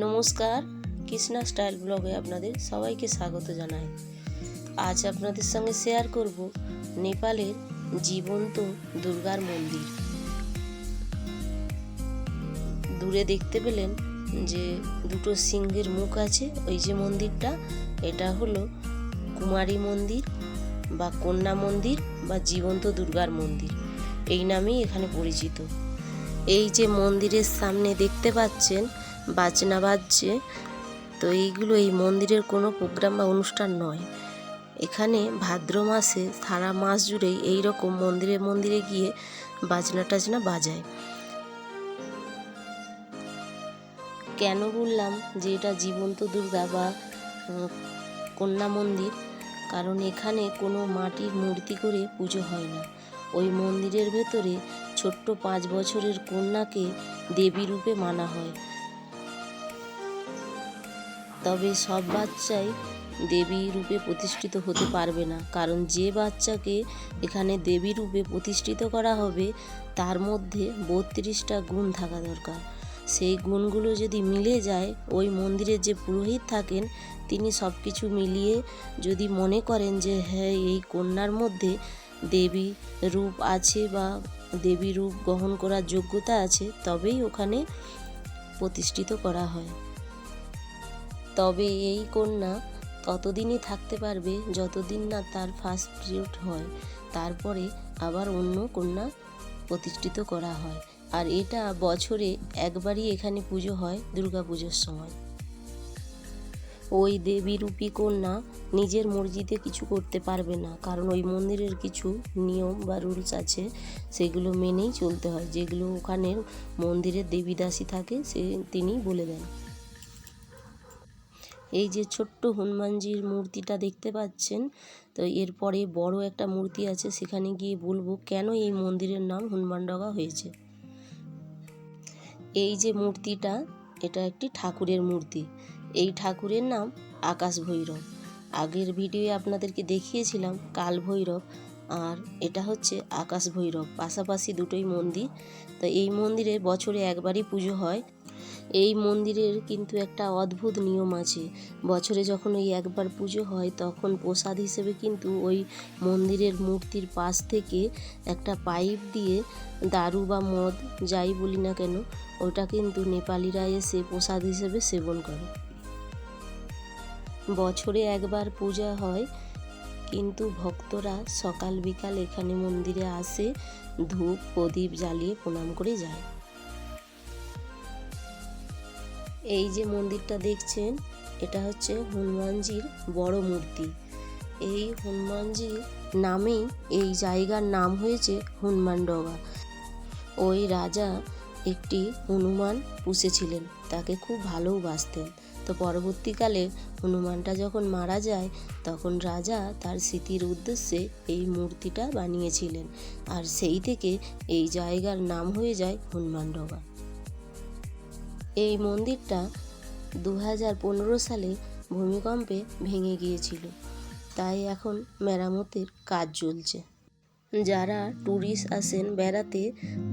নমস্কার, কৃষ্ণা স্টাইল ব্লগে আপনাদের সবাইকে স্বাগত জানাই। আজ আপনাদের সঙ্গে শেয়ার করব নেপালের জীবন্ত দুর্গার মন্দির। দূরে দেখতে পেলেন যে দুটো সিংহের মুখ আছে, ওই যে মন্দিরটা, এটা হলো কুমারী মন্দির বা কন্যা মন্দির বা জীবন্ত দুর্গার মন্দির, এই নামেই এখানে পরিচিত। এই যে মন্দিরের সামনে দেখতে পাচ্ছেন বাজনা বাজছে, তো এইগুলো এই মন্দিরের কোনো প্রোগ্রাম বা অনুষ্ঠান নয়। এখানে ভাদ্র মাসে সারা মাস জুড়েই এই রকম মন্দিরে মন্দিরে গিয়ে বাজনা টাজনা বাজায়। কেন বললাম যে এটা জীবন্ত দুর্গা বা কন্যা মন্দির, কারণ এখানে কোনো মাটির মূর্তি করে পুজো হয় না। ওই মন্দিরের ভেতরে ছোট্ট 5 বছরের কন্যাকে দেবী রূপে মানা হয়। তবে সব বাচ্চাই দেবী রূপে প্রতিষ্ঠিত হতে পারবে না, কারণ যে বাচ্চাকে এখানে দেবী রূপে প্রতিষ্ঠিত করা হবে তার মধ্যে 32টা গুণ থাকা দরকার। সেই গুণগুলো যদি মিলে যায়, ওই মন্দিরের যে পুরোহিত থাকেন তিনি সব কিছু মিলিয়ে যদি মনে করেন যে হ্যাঁ এই কন্যার মধ্যে দেবী রূপ আছে বা দেবী রূপ গ্রহণ করার যোগ্যতা আছে, তবেই ওখানে প্রতিষ্ঠিত করা হয়। তবে এই কন্যা ততদিনই থাকতে পারবে যতদিন না তার ফার্স্ট পিরিয়ড হয়, তারপরে আবার অন্য কন্যা প্রতিষ্ঠিত করা হয়। আর এটা বছরে একবারই এখানে পুজো হয়, দুর্গা পুজোর সময়। ওই দেবী রূপী কন্যা নিজের মর্জিতে কিছু করতে পারবে না, কারণ ওই মন্দিরের কিছু নিয়ম বা রুলস আছে, সেগুলো মেনেই চলতে হয়। যেগুলো ওখানে মন্দিরের দেবীদাসী থাকে তিনি বলে দেন। এই যে ছোট্ট হনুমানজির মূর্তিটা দেখতে পাচ্ছেন, তো এরপরে বড় একটা মূর্তি আছে, সেখানে গিয়ে বলবো কেন এই মন্দিরের নাম হনুমানডগা হয়েছে। এই যে মূর্তিটা, এটা একটি ঠাকুরের মূর্তি। এই ঠাকুরের নাম আকাশ ভৈরব। আগের ভিডিওয়ে আপনাদেরকে দেখিয়েছিলাম কাল ভৈরব, আর এটা হচ্ছে আকাশ ভৈরব, পাশাপাশি দুটোই মন্দির। তো এই মন্দিরে বছরে একবারই পুজো হয়। এই মন্দিরের কিন্তু একটা অদ্ভুত নিয়ম আছে। বছরে যখন ওই একবার পুজো হয়, তখন প্রসাদ হিসেবে কিন্তু ওই মন্দিরের মূর্তির পাশ থেকে একটা পাইপ দিয়ে দারু বা মদ যাই বলি না কেন, ওটা কিন্তু নেপালিরা এসে প্রসাদ হিসেবে সেবন করে। বছরে একবার পূজা হয়, কিন্তু ভক্তরা সকাল বিকাল এখানে মন্দিরে আসে, ধূপ প্রদীপ জ্বালিয়ে প্রণাম করে যায়। এই যে মন্দিরটা দেখছেন, এটা হচ্ছে হনুমানজির বড় মূর্তি। এই হনুমানজির নামেই এই জায়গার নাম হয়েছে হনুমানডগা। ওই রাজা একটি হনুমান পুষেছিলেন, তাকে খুব ভালোবাসতেন। তো পরবর্তীকালে হনুমানটা যখন মারা যায়, তখন রাজা তার স্মৃতির উদ্দেশ্যে এই মূর্তিটা বানিয়েছিলেন, আর সেই থেকে এই জায়গার নাম হয়ে যায় হনুমানডগা। এই মন্দিরটা 2015 সালে ভূমিকম্পে ভেঙে গিয়েছিল, তাই এখন মেরামতের কাজ চলছে। যারা ট্যুরিস্ট আসেন বেড়াতে,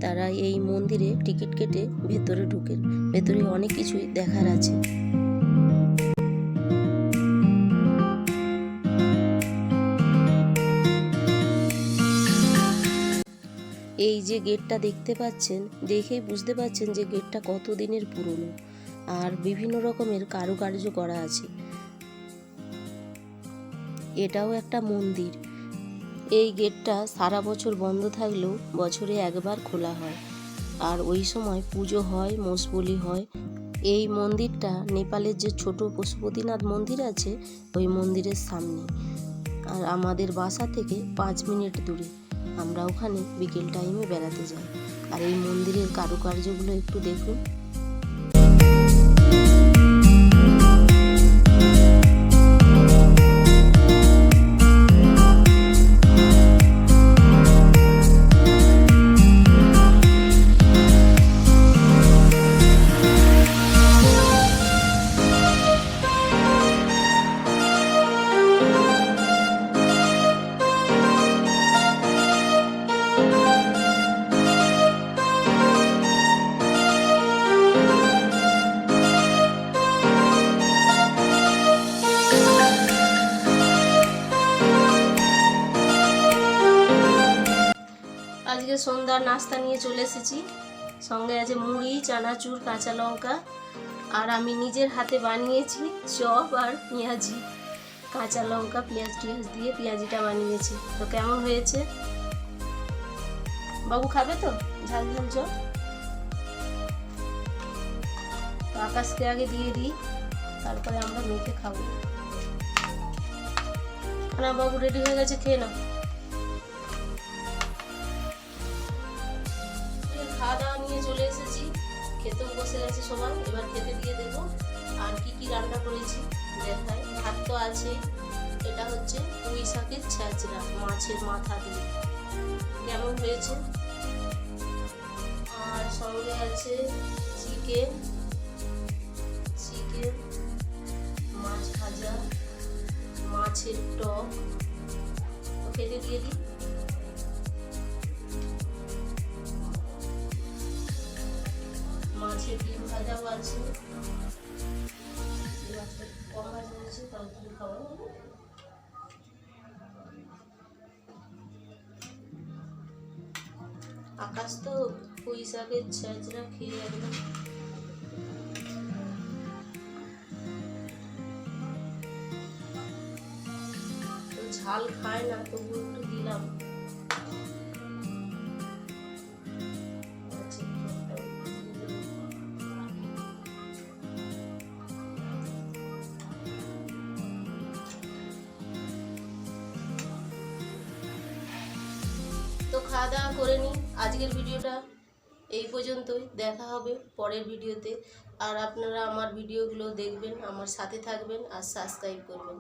তারা এই মন্দিরে টিকিট কেটে ভেতরে ঢুকেন। ভেতরে অনেক কিছুই দেখার আছে। এই যে গেটটা দেখতে পাচ্ছেন, দেখেই বুঝতে পাচ্ছেন যে গেটটা কত দিনের পুরনো, আর বিভিন্ন রকমের কারুকার্য করা আছে। এটাও একটা মন্দির। এই গেটটা সারা বছর বন্ধ থাকলেও বছরে একবার খোলা হয়, আর ওই সময় পুজো হয়, মোষ বলি হয়। এই মন্দিরটা নেপালের যে ছোট পশুপতিনাথ মন্দির আছে, ওই মন্দিরের সামনে, আর আমাদের বাসা থেকে 5 মিনিট দূরে। আমরা ওখানে বিকেল টাইমে বেড়াতে যাই। আর এই মন্দিরের কারুকার্যগুলো একটু দেখুন। সকালবেলা নাস্তা নিয়ে চলে এসেছি। সঙ্গে আছে মুড়ি, চানাচুর, কাঁচা লঙ্কা, আর আমি নিজের হাতে বানিয়েছি চপ আর পেঁয়াজি। কাঁচা লঙ্কা পেঁয়াজ দিয়ে পেঁয়াজিটা বানিয়েছি। তো কেমন হয়েছে? বাবু খাবে তো ঝাল ঝাল চপ? তো আকাশকে আগে দিয়ে দিই, তারপরে আমরা মেখে খাবো। না বাবু রেডি হয়ে গেছে, খেয়ে নাও। খাওয়া দাওয়া নিয়ে চলে এসেছি, খেতেও বসে গেছে সবাই। এবার খেতে দিয়ে দেবো। আর কি কি রান্না করেছি দেখাই। ভাত তো আছেই, এটা হচ্ছে পুঁই শাকের ছ্যাঁচড়া মাছের মাথা দিয়ে। কেমন হয়েছে? আর সঙ্গে আছে চিকেন, মাছ ভাজা, মাছের টক। তো খেতে দিয়ে দিই। মাছের ডিম ভাজাও আছে। কম ভাজা হয়েছে, তাও তুমি খাবো। আকাশ তো পুঁই শাকের ছ্যাঁচড়া খেয়ে একদম ঝাল খায় না, তবু একটু দিলাম। তো খাওয়া দাওয়া করে নিই। আজকের ভিডিওটা এই পর্যন্তই। দেখা হবে পরের ভিডিওতে। আর আপনারা আমার ভিডিওগুলো দেখবেন, আমার সাথে থাকবেন আর সাবস্ক্রাইব করবেন।